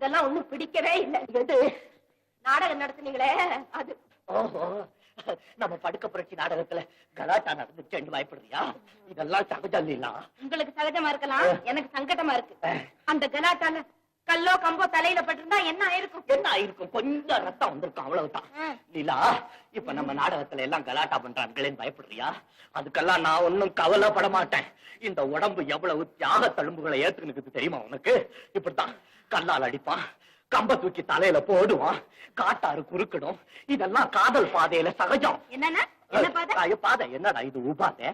இதெல்லாம் ஒண்ணும் பிடிக்கவே இல்லை. எது நாடகம் நடத்துனீங்களே அது. ஓஹோ, நம்ம படுக்க புரட்சி நாடகத்துல கலாட்டா நடந்துச்சு பயப்படுறியா? இதெல்லாம் சகஜம் இல்ல. உங்களுக்கு சகஜமா இருக்கலாம், எனக்கு சங்கடமா இருக்கு. அந்த கலாட்டால கல்லோ கம்போ தலையில பட்டிருந்தா என்ன ஆயிருக்கும்? என்ன ஆயிருக்கும்? கொஞ்சம் ரத்தம் வந்திருக்கும், அவ்வளவுதான். லீலா, இப்ப நம்ம நாடகத்துல எல்லாம் கலாட்டா பண்றாங்களேன்னு பயப்படுறியா? அதுக்கெல்லாம் நான் ஒன்னும் கவலைப்பட மாட்டேன். இந்த உடம்பு எவ்வளவு தியாக தழும்புகளை ஏத்துக்கிட்டு தெரியுமா உனக்கு? இப்படித்தான் கல்லால் அடிப்பான், கம்ப தூக்கி தலையில போடுவான், காட்டாறு குறுக்கிடும். இதெல்லாம் காதல் பாதையில சகஜம். என்னன்னா பாதை என்னடா இது? உபாதை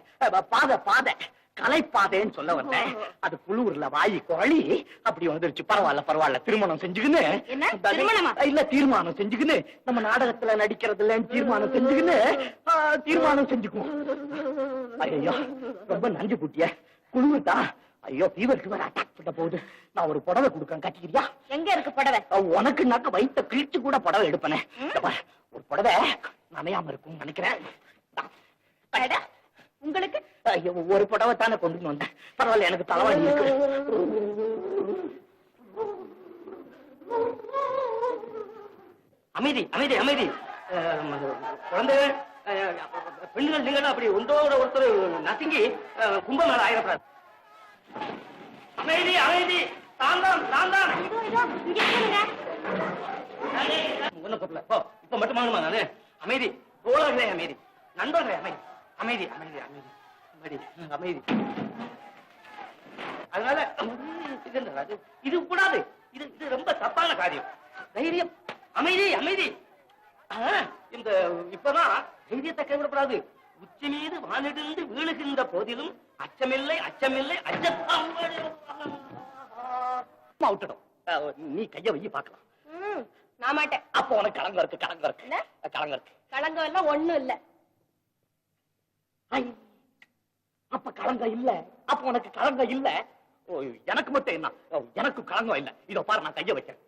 பாதை பாதை கலைப்பாதைன்னு சொல்ல வந்தேன். அது குளூர்ல வாயி குழி அப்படி வந்துருச்சு. பரவாயில்ல பரவாயில்ல, திருமணம் செஞ்சுக்கின்னு இல்ல தீர்மானம் செஞ்சுக்கின்னு நம்ம நாடகத்துல நடிக்கிறது இல்லன்னு தீர்மானம் செஞ்சுக்கின்னு தீர்மானம் செஞ்சுக்குவோம். ஐயோ ரொம்ப நஞ்சு குட்டிய குளிர்தா. ஐயோ ஃபீவருக்கு வேற அட்டாக் பண்ண போகுது. நான் ஒரு புடவை கொடுக்கறேன், கட்டிக்கிறியா? எங்க இருக்கு புடவை? உனக்கு நாக்க வயிற்ற கிழிச்சு கூட புடவை எடுப்பனே. ஒரு புடவை நனையாம இருக்கும் நினைக்கிறேன். உங்களுக்கு ஒரு புடவை தானே கொண்டு வந்தேன். பரவாயில்ல, எனக்கு தலைவலி இருக்கு. அமைதி அமைதி அமைதி. குழந்தைகள் பெண்கள் நீங்க அப்படி ஒன்றோட ஒருத்தர் நசுங்கி கும்பமேள ஆயிரப்படாது. அமைதி அமைதி. தாந்தான் தாந்தான். இப்ப மட்டும் வாங்கணுமா? நானு அமைதி. தோழர்களே அமைதி, நண்பர்களே அமைதி. அமைதி அமைதி அமைதி அமைதி அமைதி. அதனால இது கூடாது. இது இது ரொம்ப தப்பான காரியம். தைரியம் அமைதி அமைதி. இந்த இப்பதான் தைரியத்தை கைவிடப்படாது. உச்சி மீது வானிடிந்து வீழுகின்ற போதிலும் அச்சமில்லை அச்சமில்லை அச்சத்தான் விட்டுடும். நீ கைய வை பார்க்கலாம். நான் மாட்டேன். அப்போ உனக்கு களங்கம் இருக்கு. களங்கம் இருக்கு. களங்கம் இருக்கு. களங்கம் எல்லாம் ஒண்ணும் இல்ல. அப்ப களங்கம் இல்ல. அப்ப உனக்கு களங்கம் இல்ல. எனக்கு மட்டும் என்ன? எனக்கு களங்கம் இல்ல. இதோ பாரு, நான் கைய வைக்கிறேன்.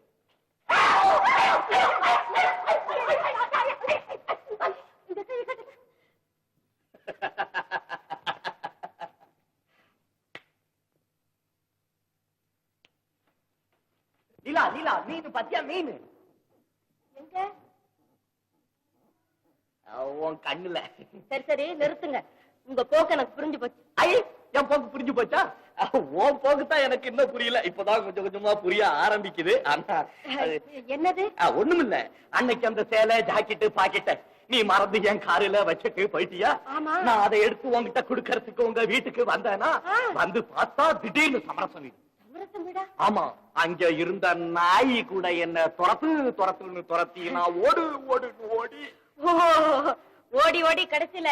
லீலா லீலா, மீன் பத்தியா? மீன் எங்க? உன் கண்ணுல. சரி சரி நிறுத்துங்க. உங்க போக்கு எனக்கு புரிஞ்சு போச்சு. என் போக்கு புரிஞ்சு போச்சா? உன் போக்குதான் எனக்கு இன்னும் புரியல. இப்பதான் கொஞ்சம் கொஞ்சமா புரிய ஆரம்பிக்குது. என்னது? ஒண்ணும் இல்ல. அன்னைக்கு அந்த சேலை ஜாக்கெட்டு பாக்கெட்ட நீ மறந்து என் காரில வச்சுட்டு போயிட்டியா? நான் அதை எடுத்து உங்ககிட்ட குடுக்கறதுக்கு உங்க வீட்டுக்கு வந்தேனா, வந்து பார்த்தா திடீர்னு சமரசம் வீடு. ஆமா, அங்க இருந்த நாய் கூட என்ன துரத்துன்னு துரத்தி நான் ஓடு ஓடு ஓடி ஓடி ஓடி கடைசியில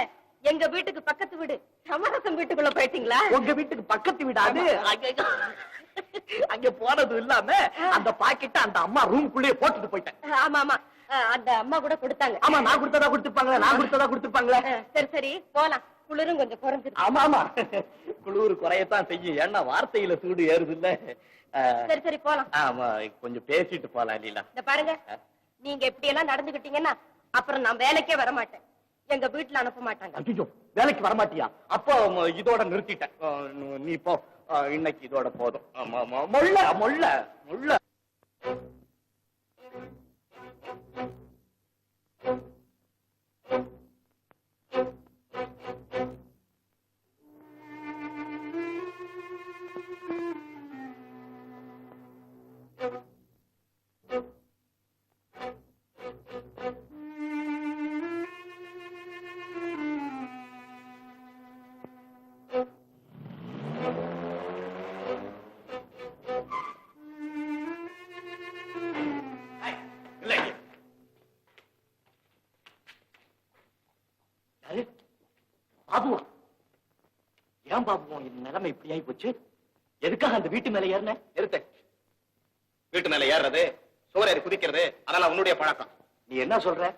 எங்க வீட்டுக்கு பக்கத்து வீடு சமரசம் வீட்டுக்குள்ள போயிட்டீங்களா? உங்க வீட்டுக்கு பக்கத்து வீடாது. அங்க போனது இல்லாம அந்த பாக்கெட்ட அந்த அம்மா ரூம்குள்ளேயே போட்டுட்டு போயிட்டேன். ஆமா ஆமா, அந்த அம்மா கூட கொடுத்தாங்க. ஆமா, நான் கொடுத்ததா கொடுத்துருப்பாங்களே, நான் கொடுத்ததா கொடுத்துருப்பாங்களே. சரி சரி போலாம். குளிரும் கொஞ்சம் குறைஞ்சிருக்கு. ஆமா ஆமா, குளிர் குறையத்தான் செய்யும். ஏன்னா வார்த்தையில சூடு ஏறுது இல்ல. சரி சரி போலாம். ஆமா, கொஞ்சம் பேசிட்டு போலாம். லீலா இந்த பாருங்க, நீங்க எப்படி எல்லாம் நடந்துகிட்டீங்கன்னா அப்புறம் நான் வேலைக்கே வர மாட்டேன். எங்க வீட்டுல அனுப்ப மாட்டாங்க. ஐயோ, வேலைக்கு வர மாட்டியா? அப்போ இதோட நிறுத்திட்டேன். நீ போ, இன்னைக்கு இதோட போதும். மொள்ள மொள்ள மொள்ள. பாபுவா? ஏன் பாபுவா இந்த நிலைமை இப்படி ஆகி போச்சு? எதுக்காக அந்த வீட்டு மேல ஏறின? நிறுத்த. வீட்டு மேல ஏறது, சோரேறி குதிக்கிறது, அதெல்லாம் உன்னுடைய பழக்கம். நீ என்ன சொல்ற?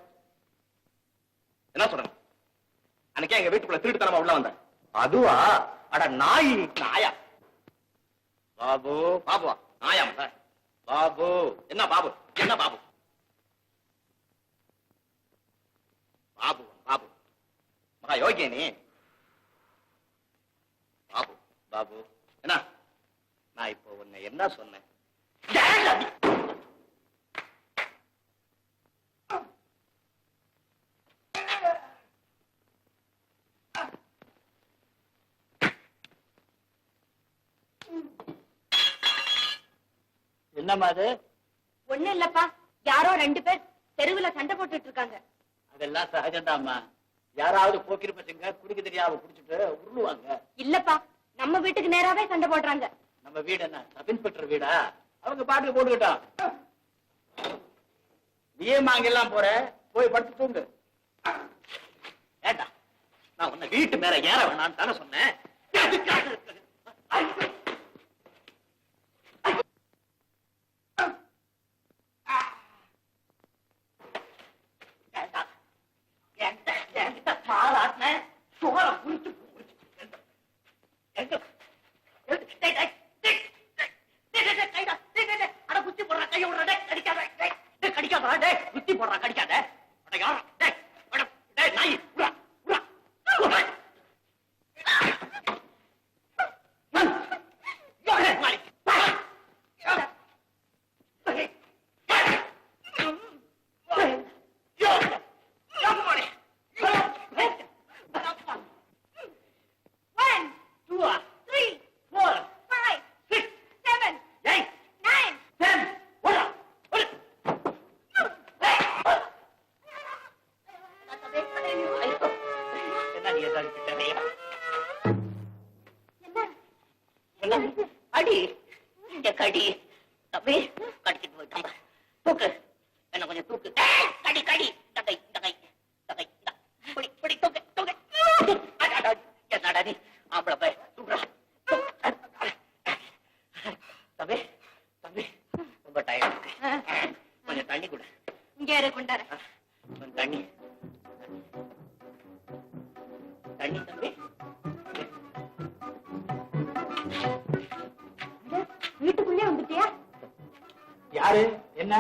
என்ன சொல்ற? அன்னைக்கே எங்க வீட்டுக்குள்ள திருட்டுத்தனமா உள்ள வந்த. அதுவா? அட நாய். நாயா? பாபு. பாபுவா? நாயா? பாபு. என்ன பாபு? என்ன பாபு? பாபு பாபு மகா யோகிய நீ. பாபு பாபு என்ன? நான் இப்போ உன்னை என்ன சொன்னேன்? என்னம்மா அது? ஒண்ணு இல்லப்பா, யாரோ 2 பேர் தெருவுல சண்டை போட்டுட்டு இருக்காங்க. அதெல்லாம் சகஜம்தாம்மா. யாராவது போக்கிரி பசங்க குடிக்க தெரியாம குடிச்சிட்டு உருளுவாங்க. இல்லப்பா, நம்ம வீட்டுக்கு நேராவே சண்டை போடுறாங்க. நம்ம வீடு என்ன சப் இன்ஸ்பெக்டர் வீடா? அவங்க பாட்டுக்கு போட்டுக்கிட்டோம். நீயே அங்கெல்லாம் போற, போய் படுத்து தூங்கு. ஏண்டா, நான் உன்னை வீட்டு மேல ஏற வேணான்னு தானே சொன்னேன். அடி கடி தம்பி கடிச்சிட்டு போயிட்டாங்க. தூக்கு, என்ன கொஞ்சம் தூக்கு. கடி கடி தகை தகை தகை பிடி தூக்கு தூக்கு. என்னடா நீ ஆம்பளை போய் தூக்குறா. தம்பி தம்பி ரொம்ப டயர்ட் இருக்கு, கொஞ்சம் தண்ணி கொடு. இங்க கொண்டாரு கொஞ்சம் தண்ணி தண்ணி தம்பி. வீட்டுக்குள்ளே வந்துட்டியா? யாரு என்ன?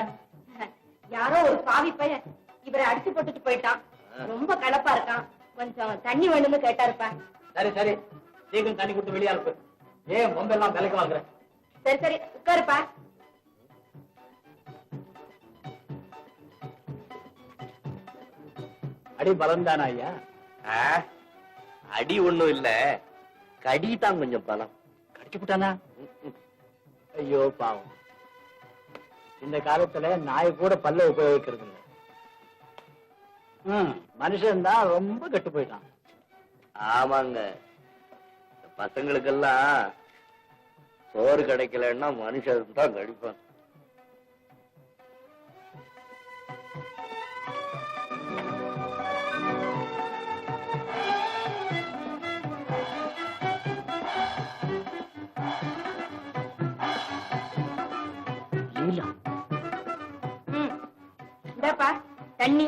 யாரோ ஒரு பாவி பையன் இவரை அடிச்சு போட்டுட்டு போயிட்டான். ரொம்ப கலப்பா இருக்கான், கொஞ்சம் தண்ணி வேணும்னு கேட்டாருப்பா. சரி சரி, சீக்கிரம் தண்ணி கொடுத்து வெளியா இருப்பு. ஏன் பொம்பெல்லாம் விலைக்கு வாங்குற? சரி சரி, உட்காருப்பா. அடி பலம் தானா ஐயா? அடி ஒண்ணும் இல்ல, கடி தான் கொஞ்சம் பலம். கடிச்சு விட்டானா? ஐயோ பாவம், இந்த காலத்துல நாய் கூட பல்ல உபயோகிக்கிறது இல்லை. மனுஷன் தான் ரொம்ப கெட்டு போயிட்டான். ஆமாங்க, பசங்களுக்கெல்லாம் சோறு கிடைக்கலன்னா மனுஷன் தான் கடிப்பான். இந்தாப்பா தண்ணி.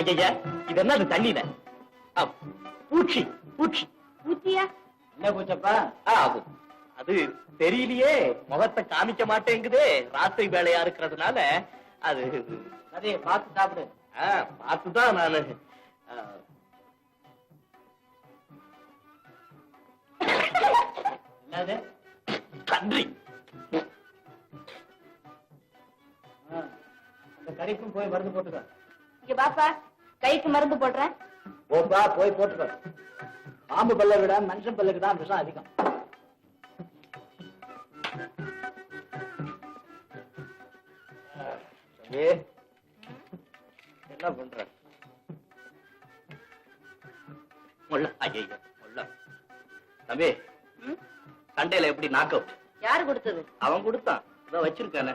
ஐயா, இது என்ன தண்ணியில? பூச்சி பூச்சி. பூச்சியா? என்ன பூச்சப்பா? அது தெரியலையே, முகத்தை காமிக்க மாட்டேங்குது, ராத்திரி வேலையா இருக்கிறதுனால. அது அதே பார்த்து சாப்பிடு. பார்த்துதான் நானு. என்னது? கன்றி. அந்த கறிக்கும் போய் மருந்து போட்டுக்க. இங்க பாப்பா, கைக்கு மருந்து போடுறேன். போப்பா, போய் போட்டுக்க. பாம்பு பல்லை விட மனுஷன் பல்லுக்கு தான் விஷம் அதிகம். என்ன பண்ற? முள்ள. ஐயோ முள்ள. தம்பி, சண்டையில எப்படி நாக் அவுட்? யாரு கொடுத்தது? அவன் கொடுத்தான், இதான் வச்சிருக்கானே.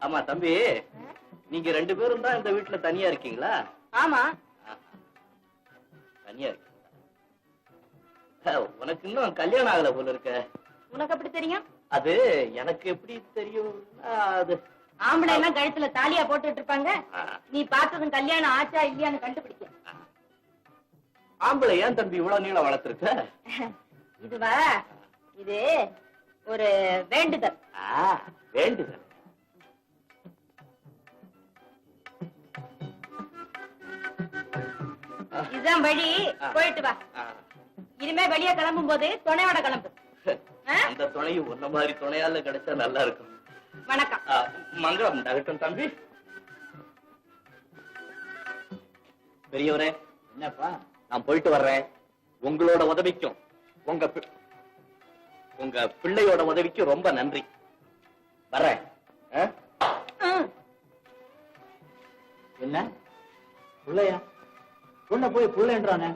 ஆமா தம்பி, நீங்க 2 பேரும் தான் இந்த வீட்டுல தனியா இருக்கீங்களா? ஆமா. தனியா இருக்கீங்களா? உனக்கு இன்னும் கல்யாணம் ஆகல போல இருக்க. உனக்கு எப்படி தெரியும்? அது எனக்கு எப்படி தெரியும்? அது ஆம்பளை எல்லாம் கழுத்துல தாலியா போட்டுட்டு இருப்பாங்க. நீ பார்த்ததும் கல்யாணம் ஆச்சா இல்லையான்னு கண்டுபிடிக்க. ஆம்பளை ஏன் தம்பி இவ்வளவு நீளம் வளர்த்திருக்க? இதுவா, இது ஒரு வேண்டுதல். வேண்டுதல். இதுதான் வழி, போயிட்டு வா. இனிமே வெளியே கிளம்பும் போது துணையோட கிளம்பு. அந்த துணையும் ஒன்ன மாதிரி துணையால கிடைச்சா நல்லா இருக்கும். பெரியவரே, என்னப்பா? நான் போயிட்டு வர்றேன். உங்களோட உதவிக்கும் உங்க பிள்ளையோட உதவிக்கும் ரொம்ப நன்றி. வர்றேன். என்ன புள்ளையா? பொண்ண போய் புள்ளைன்றானே.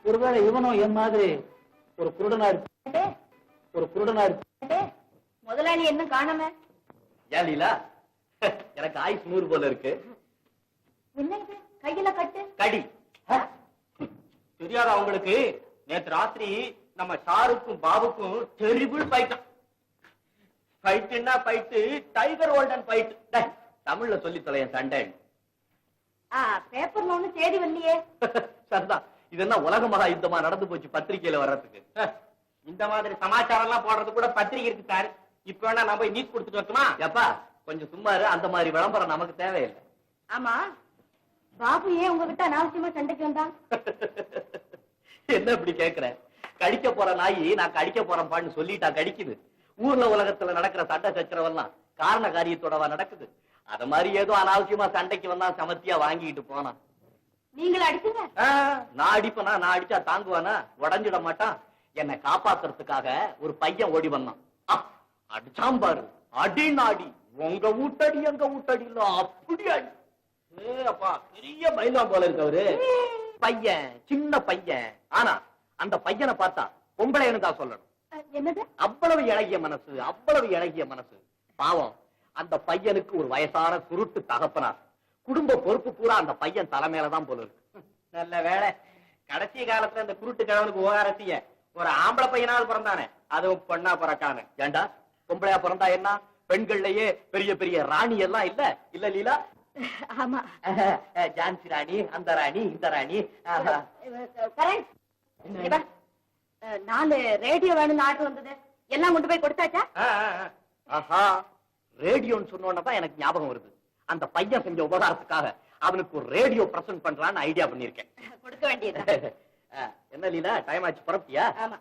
ஒருவேளை இவனும் என் மாதிரி ஒரு குருடனா இருக்கு. முதலாளி என்ன காணாம? ஏன் லீலா, எனக்கு ஆயுஸ் 100 போல இருக்கு. என்ன இது கையில கட்டு? கடி தெரியாதா உங்களுக்கு? நேத்து ராத்திரி நம்ம ஷாருக்கும் பாபுக்கும் டெரிபிள் ஃபைட்டான். ஃபைட்டுன்னா ஃபைட்டு, டைகர் ஹோல்டன் ஃபைட். தமிழ்ல சொல்லி தொலையன் சண்டை. பேப்பர்ல ஒண்ணு செய்தி வரலையே. சரிதான். இது என்ன உலக மகா யுத்தமா நடந்து போச்சு பத்திரிகையில வர்றதுக்கு? இந்த மாதிரி சமாச்சாரம் எல்லாம் போடுறது கூட பத்திரிகை இருக்கு சார். இப்ப வேணா நான் போய் நியூஸ் கொடுத்துட்டு வரட்டுமா? எப்பா கொஞ்சம் சும்மா இரு. அந்த மாதிரி விளம்பரம் நமக்கு தேவையில்லை. ஆமா, பாபு ஏன் உங்ககிட்ட அனாவசியமா சண்டைக்கு வந்தான்? என்ன இப்படி கேக்குற? கடிக்க போற நாயி நான் கடிக்க போறேன் பான்னு சொல்லிட்டா கடிக்குது. ஊர்ல உலகத்துல நடக்கிற சண்டை சச்சரவெல்லாம் காரண காரியத்தோடவா நடக்குது? அத மாதிரி ஏதோ அனாவசியமா சண்டைக்கு வந்தா சமத்தியா வாங்கிட்டு போனான். நீங்களும் அடிச்சுங்க. நான் அடிப்பனா? நான் அடிச்சா தாங்குவானா? உடஞ்சிட மாட்டான். என்னை காப்பாத்துறதுக்காக ஒரு பையன் ஓடி வந்தான். அடிச்சாம் பாரு, அடி நாடி. உங்க வீட்டடி எங்க வீட்டடி இல்ல, அப்படி அடி. அப்பா பெரிய பையன் போல இருக்கு அவரு. பையன் சின்ன பையன். ஆனா அந்த பையனை பார்த்தா பொம்பளைன்னு தான் சொல்லணும். என்னது? அவ்வளவு இழகிய மனசு, அவ்வளவு இழகிய மனசு. பாவம், அந்த பையனுக்கு ஒரு வயசான குருட்டு தகப்பனார். குடும்ப பொறுப்பு பூரா அந்த பையன் தலைமையிலதான் போல இருக்கு. நல்ல வேலை, கடைசி காலத்துல அந்த குருட்டு கிழவனுக்கு ஓரத்திய ஒரு ஆம்பளை பையனாவது பிறந்தானே, அதுவும் பொண்ணா பிறக்கானு. ஏண்டா பொம்பளையா பிறந்தா என்ன? பெண்கள்லயே பெரிய பெரிய ராணி எல்லாம் இல்ல இல்ல லீலா? ஆமா, ஜான்சி ராணி, அந்த ராணி, இந்த ராணி. கரண், 4 ரேடியோ வேணும்னு ஆர்டர் வந்தது. எல்லாம் கொண்டு போய் கொடுத்தாச்சா? ஆஹா, ரேடியோன்னு சொன்னோன்னதான் எனக்கு ஞாபகம் வருது. அந்த பையன் செஞ்ச உபகாரத்துக்காக அவனுக்கு ஒரு ரேடியோ பிரசன்ட் பண்றான்னு ஐடியா பண்ணிருக்கேன். கொடுக்க வேண்டியது. என்ன லீலா, டைம் ஆச்சு, புறப்பட்டியா? ஆமா.